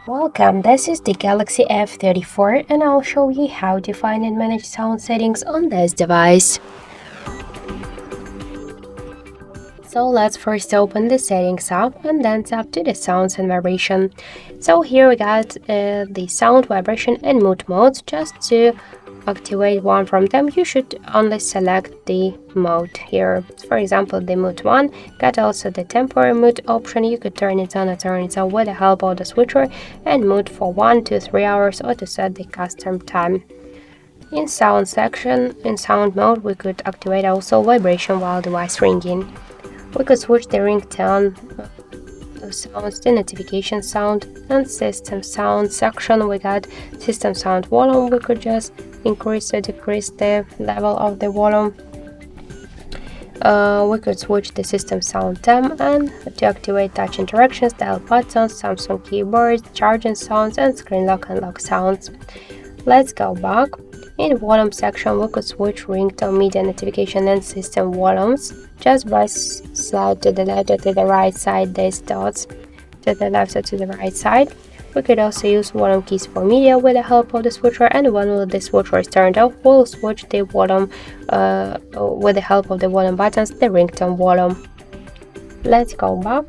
Welcome, this is the Galaxy F34 and I'll show you how to find and manage sound settings on this device. So let's first open the settings app and then tap to the sounds and vibration. So here we got the sound, vibration and mood modes. Just to activate one from them, you should only select the mode here. For example, the mood 1 got also the temporary mood option. You could turn it on or turn it off with the help of the switcher, and mood for 1 to 3 hours, or to set the custom time. In sound section, in sound mode, we could activate also vibration while device ringing. We could switch the ringtone sounds, the notification sound, and system sound section. We got system sound volume. We could just increase or decrease the level of the volume. We could switch the system sound temp, and to activate touch interactions, dial buttons, Samsung keyboard, charging sounds, and screen lock and lock sounds. Let's go back. In volume section, we could switch ringtone, media, notification, and system volumes just by slide to the left or to the right side these dots, to the left or to the right side. We could also use volume keys for media with the help of the switcher, and when the switcher is turned off, we'll switch the volume with the help of the volume buttons, the ringtone volume. Let's go back.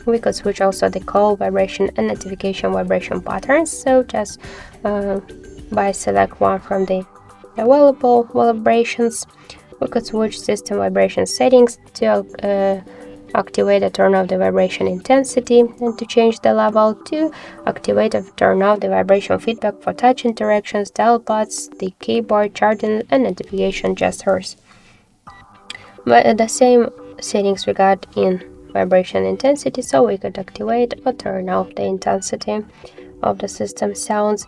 We could switch also the call, vibration, and notification vibration patterns. So just by select one from the available vibrations, we could switch system vibration settings to activate or turn off the vibration intensity, and to change the level, to activate or turn off the vibration feedback for touch interactions, dial pads, the keyboard, charging, and notification gestures. But the same settings we got in vibration intensity, so we could activate or turn off the intensity of the system sounds.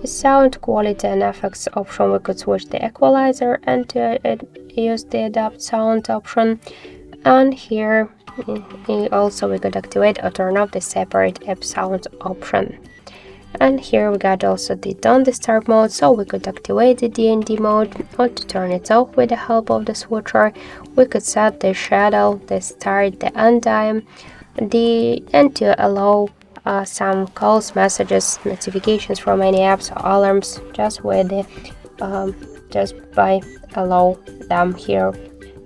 Sound quality and effects option, we could switch the equalizer and to use the adapt sound option. And here also we could activate or turn off the separate app sound option. And here we got also the don't disturb mode, so we could activate the DND mode, or to turn it off with the help of the switcher. We could set the shadow, the start, the end time, and to allow some calls, messages, notifications from any apps or alarms just with the just by allow them here.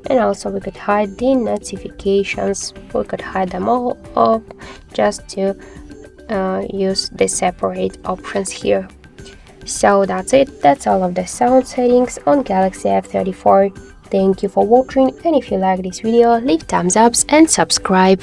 And also we could hide the notifications. We could hide them all up just to use the separate options here. So that's it. That's all of the sound settings on Galaxy F34. Thank you for watching, and if you like this video, leave thumbs ups and subscribe.